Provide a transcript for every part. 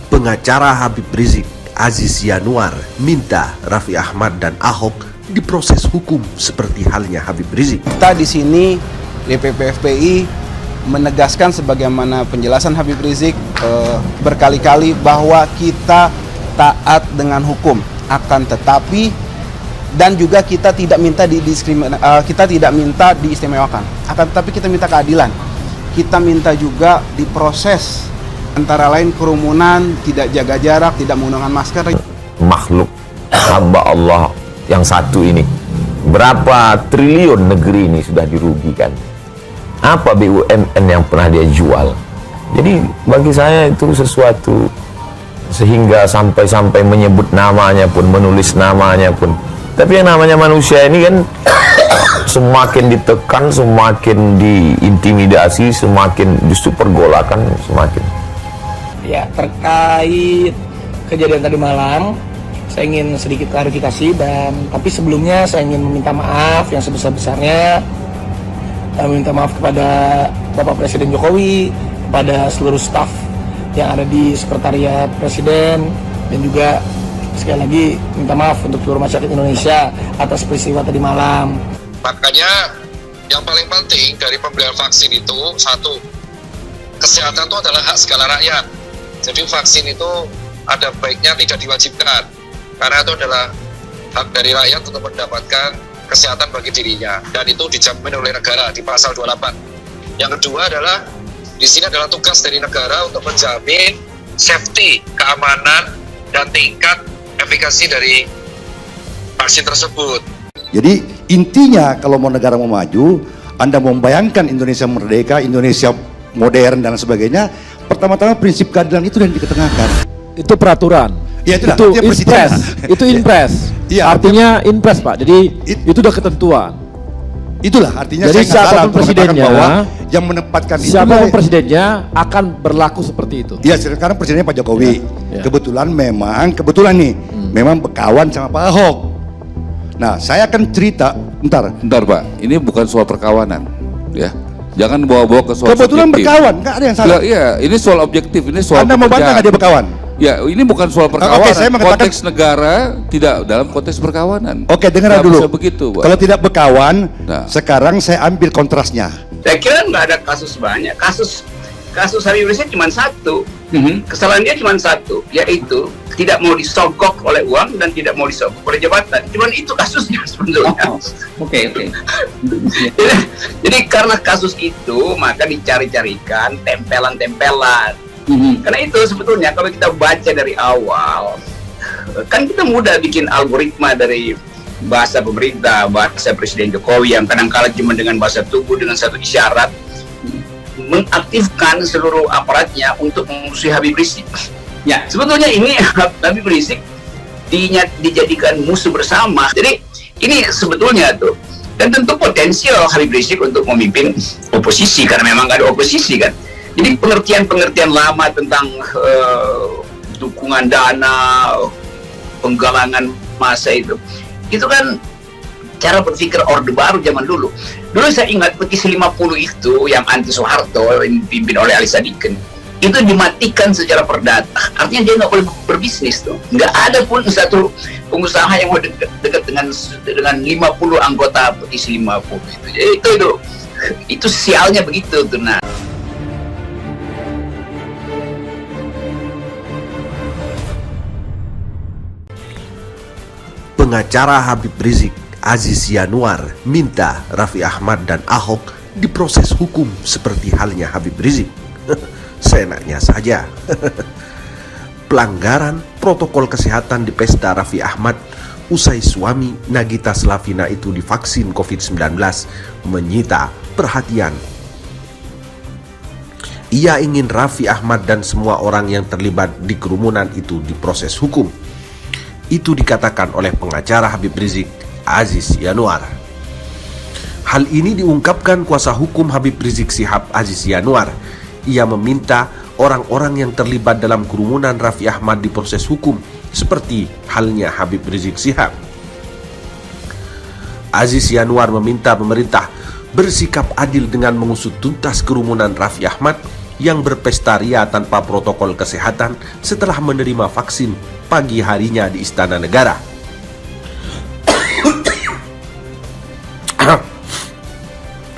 Pengacara Habib Rizik, Aziz Yanuar, minta Raffi Ahmad dan Ahok diproses hukum seperti halnya Habib Rizik. Kita di sini DPP FPI menegaskan sebagaimana penjelasan Habib Rizik berkali-kali bahwa kita taat dengan hukum, akan tetapi dan juga kita tidak minta diistimewakan, akan tetapi kita minta keadilan. Kita minta juga diproses, antara lain kerumunan, tidak jaga jarak, tidak menggunakan masker. Makhluk hamba Allah yang satu ini, berapa triliun negeri ini sudah dirugikan. Apa BUMN yang pernah dia jual? Jadi bagi saya itu sesuatu, sehingga sampai menyebut namanya pun, menulis namanya pun. Tapi yang namanya manusia ini kan semakin ditekan, semakin diintimidasi, semakin justru pergolakan semakin. Ya, terkait kejadian tadi malam, saya ingin sedikit klarifikasi, tapi sebelumnya saya ingin meminta maaf yang sebesar-besarnya, meminta maaf kepada Bapak Presiden Jokowi, kepada seluruh staf yang ada di Sekretariat Presiden, dan juga sekali lagi minta maaf untuk seluruh masyarakat Indonesia atas peristiwa tadi malam. Makanya yang paling penting dari pemberian vaksin itu, satu, kesehatan itu adalah hak segala rakyat. Jadi vaksin itu ada baiknya tidak diwajibkan, karena itu adalah hak dari rakyat untuk mendapatkan kesehatan bagi dirinya, dan itu dijamin oleh negara di pasal 28. Yang kedua adalah di sini adalah tugas dari negara untuk menjamin safety, keamanan, dan tingkat efikasi dari vaksin tersebut. Jadi intinya kalau mau negara mau maju, Anda membayangkan Indonesia merdeka, Indonesia modern dan sebagainya, pertama-tama prinsip keadilan itu yang diketengahkan. Itu peraturan. Ya, itu impres. Itu impres. Ya, artinya impres, Pak. Jadi itu udah ketentuan. Itulah artinya. Jadi saya siapapun presidennya, bahwa yang menempatkan siapapun presidennya akan berlaku seperti itu. Iya, sekarang presidennya Pak Jokowi. Ya. Kebetulan nih, memang berkawan sama Pak Ahok. Nah, saya akan cerita. Bentar Pak. Ini bukan soal perkawanan, ya. Jangan bawa-bawa ke soal kebetulan subjektif. berkawan, nggak ada yang salah. Iya, ini soal objektif, ini soal. Anda mau bantah nggak dia berkawan? Ya, ini bukan soal perkawanan. Oke, saya mengatakan konteks negara tidak dalam konteks perkawanan. Oke, dengar dulu. Bisa begitu, Pak. Kalau tidak berkawan, Nah. sekarang saya ambil kontrasnya. Saya kira nggak ada kasus banyak. Kasus Habib Rizik cuma satu. Kesalahan dia cuma satu, yaitu tidak mau disogok oleh uang dan tidak mau disogok oleh jabatan. Cuman itu kasusnya sebetulnya. Oke. Jadi karena kasus itu, maka dicari-carikan tempelan-tempelan. Karena itu sebetulnya kalau kita baca dari awal, kan kita mudah bikin algoritma dari bahasa pemerintah, bahasa Presiden Jokowi yang kadang-kala cuma dengan bahasa tubuh, dengan satu isyarat, mengaktifkan seluruh aparatnya untuk memusuhi Habib Rizik. Ya, sebetulnya ini Habib Rizik dijadikan musuh bersama. Jadi ini sebetulnya tuh, dan tentu potensial Habib Rizik untuk memimpin oposisi karena memang nggak ada oposisi kan. Jadi pengertian lama tentang dukungan dana, penggalangan massa itu kan cara berpikir Orde Baru zaman dulu. Dulu saya ingat petisi 50 itu yang anti Soeharto yang dipimpin oleh Ali Sadikin, itu dimatikan secara perdata. Artinya dia nggak boleh berbisnis tuh. Nggak ada pun satu pengusaha yang mau dekat dengan 50 anggota petisi 50 itu. Jadi itu sialnya begitu tuh. Nah. Pengacara Habib Rizik, Aziz Yanuar, minta Raffi Ahmad dan Ahok diproses hukum seperti halnya Habib Rizik. Seenaknya saja. Pelanggaran protokol kesehatan di pesta Raffi Ahmad usai suami Nagita Slavina itu divaksin COVID-19 menyita perhatian. Ia ingin Raffi Ahmad dan semua orang yang terlibat di kerumunan itu diproses hukum. Itu dikatakan oleh pengacara Habib Rizik, Aziz Yanuar. Hal ini diungkapkan kuasa hukum Habib Rizik Syihab, Aziz Yanuar. Ia meminta orang-orang yang terlibat dalam kerumunan Raffi Ahmad diproses hukum seperti halnya Habib Rizik Syihab. Aziz Yanuar meminta pemerintah bersikap adil dengan mengusut tuntas kerumunan Raffi Ahmad yang berpesta ria tanpa protokol kesehatan setelah menerima vaksin pagi harinya di Istana Negara.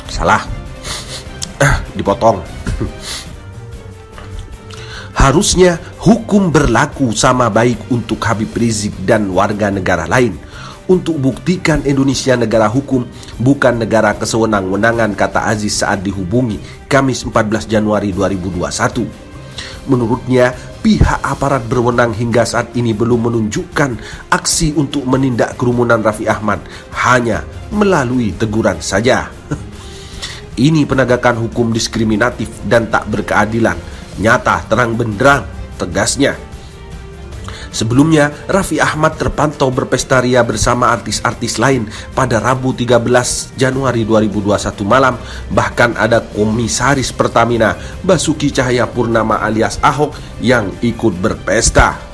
Salah, dipotong. Harusnya hukum berlaku sama baik untuk Habib Rizik dan warga negara lain. Untuk buktikan Indonesia negara hukum, bukan negara kesewenang-wenangan, kata Aziz saat dihubungi Kamis 14 Januari 2021. Menurutnya, pihak aparat berwenang hingga saat ini belum menunjukkan aksi untuk menindak kerumunan Raffi Ahmad, hanya melalui teguran saja. Ini penegakan hukum diskriminatif dan tak berkeadilan, nyata terang benderang, tegasnya. Sebelumnya, Raffi Ahmad terpantau berpesta ria bersama artis-artis lain pada Rabu 13 Januari 2021 malam. Bahkan ada Komisaris Pertamina Basuki Cahayapurnama alias Ahok yang ikut berpesta.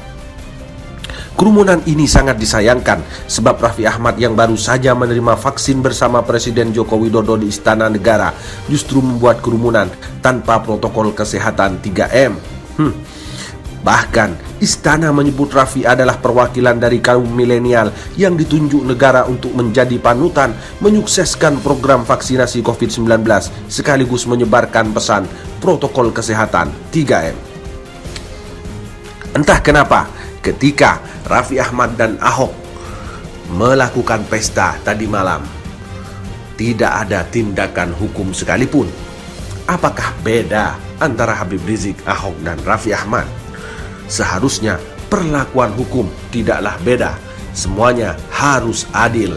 Kerumunan ini sangat disayangkan sebab Raffi Ahmad yang baru saja menerima vaksin bersama Presiden Joko Widodo di Istana Negara justru membuat kerumunan tanpa protokol kesehatan 3M. Bahkan Istana menyebut Raffi adalah perwakilan dari kaum milenial yang ditunjuk negara untuk menjadi panutan menyukseskan program vaksinasi COVID-19 sekaligus menyebarkan pesan protokol kesehatan 3M. Entah kenapa ketika Raffi Ahmad dan Ahok melakukan pesta tadi malam, tidak ada tindakan hukum sekalipun. Apakah beda antara Habib Rizik, Ahok, dan Raffi Ahmad? Seharusnya perlakuan hukum tidaklah beda, semuanya harus adil.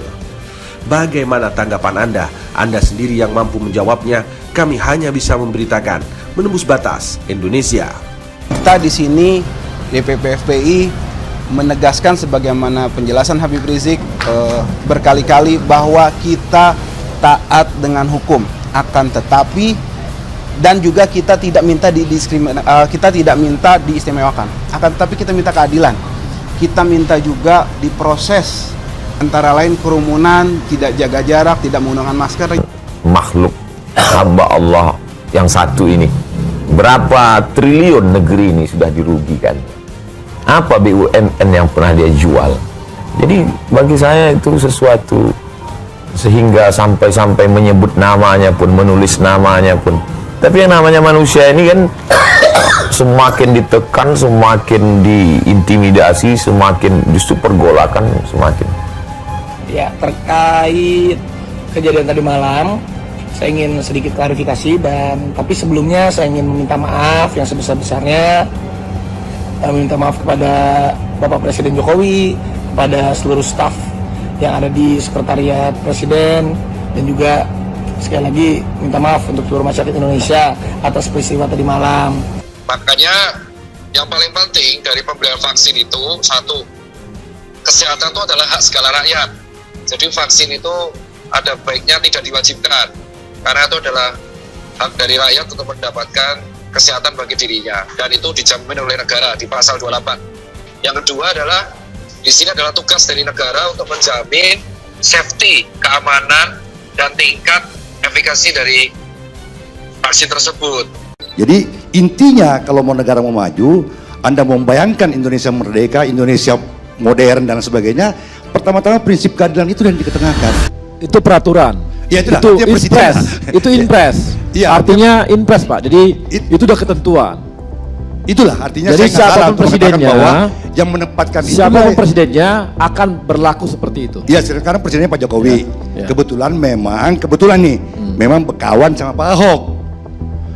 Bagaimana tanggapan Anda? Anda sendiri yang mampu menjawabnya. Kami hanya bisa memberitakan Menembus Batas Indonesia. Kita di sini DPP FPI menegaskan sebagaimana penjelasan Habib Rizik berkali-kali bahwa kita taat dengan hukum, akan tetapi dan juga kita tidak minta diistimewakan, akan tetapi kita minta keadilan. Kita minta juga diproses, antara lain kerumunan, tidak jaga jarak, tidak menggunakan masker. Makhluk hamba Allah yang satu ini, berapa triliun negeri ini sudah dirugikan. Apa BUMN yang pernah dia jual? Jadi bagi saya itu sesuatu, sehingga sampai menyebut namanya pun, menulis namanya pun. Tapi yang namanya manusia ini kan semakin ditekan, semakin diintimidasi, semakin justru pergolakan semakin. Ya, terkait kejadian tadi malam, saya ingin sedikit klarifikasi tapi sebelumnya saya ingin meminta maaf yang sebesar-besarnya. Meminta maaf kepada Bapak Presiden Jokowi, kepada seluruh staf yang ada di Sekretariat Presiden, dan juga sekali lagi minta maaf untuk seluruh masyarakat Indonesia atas peristiwa tadi malam. Makanya yang paling penting dari pemberian vaksin itu, satu, kesehatan itu adalah hak segala rakyat. Jadi vaksin itu ada baiknya tidak diwajibkan, karena itu adalah hak dari rakyat untuk mendapatkan kesehatan bagi dirinya, dan itu dijamin oleh negara di pasal 28. Yang kedua adalah di sini adalah tugas dari negara untuk menjamin safety, keamanan, dan tingkat efikasi dari vaksin tersebut. Jadi intinya kalau mau negara mau maju, Anda membayangkan Indonesia merdeka, Indonesia modern dan sebagainya, pertama-tama prinsip keadilan itu yang diketengahkan. Itu peraturan. Ya, itu impres. Itu impres. Ya, artinya impres, Pak. Jadi itu udah ketentuan. Itulah artinya. Jadi saya siapapun presidennya, bahwa yang menempatkan siapapun presidennya akan berlaku seperti itu. Iya, sekarang presidennya Pak Jokowi. Ya. Kebetulan nih, memang bekawan sama Pak Ahok.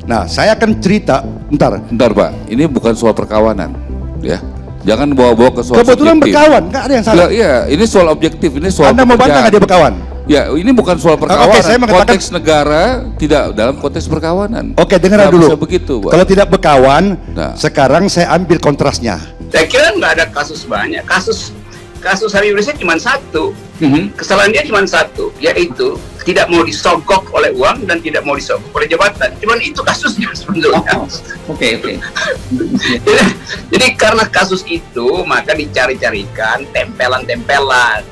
Nah, saya akan cerita, bentar Pak, ini bukan soal perkawanan, ya. Jangan bawa-bawa ke soal kebetulan subjektif. bekawan, nggak ada yang salah. Iya, ini soal objektif, ini soal Anda mau bantah nggak dia bekawan? Ya, ini bukan soal perkawanan. Oke, saya mengatakan konteks negara tidak dalam konteks perkawanan. Oke, dengar dulu. Bisa begitu, Pak. Kalau tidak bekawan, Nah. sekarang saya ambil kontrasnya. Saya kira nggak ada kasus banyak. Kasus Habib Rizik cuma satu. Kesalahan dia cuma satu, yaitu tidak mau disogok oleh uang dan tidak mau disogok oleh jabatan. Cuman itu kasusnya sebetulnya. Oke. Jadi karena kasus itu maka dicari-carikan tempelan-tempelan.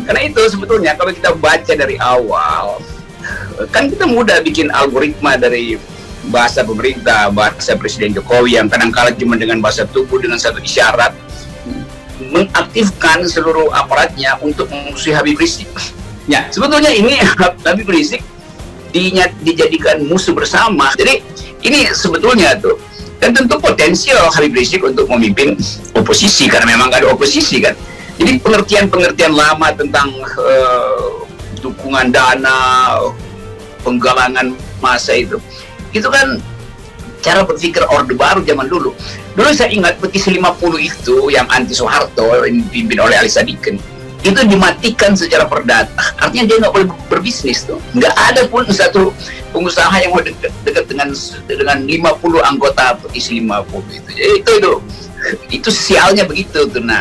Karena itu sebetulnya kalau kita baca dari awal, kan kita mudah bikin algoritma dari bahasa pemerintah, bahasa Presiden Jokowi yang kadang-kala cuma dengan bahasa tubuh dengan satu isyarat mengaktifkan seluruh aparatnya untuk memusuhi Habib Rizik. Ya, sebetulnya ini Habib Rizik dijadikan musuh bersama. Jadi ini sebetulnya tuh, dan tentu potensial Habib Rizik untuk memimpin oposisi karena memang gak ada oposisi kan. Jadi pengertian lama tentang dukungan dana, penggalangan massa itu kan cara berpikir Orde Baru zaman dulu. Dulu saya ingat petisi 50 itu yang anti Soeharto yang dipimpin oleh Ali Sadikin itu dimatikan secara perdata. Artinya dia nggak boleh berbisnis tuh. Nggak ada pun satu pengusaha yang mau dekat dengan 50 anggota petisi 50 itu. Jadi itu sialnya begitu tuh. Nah.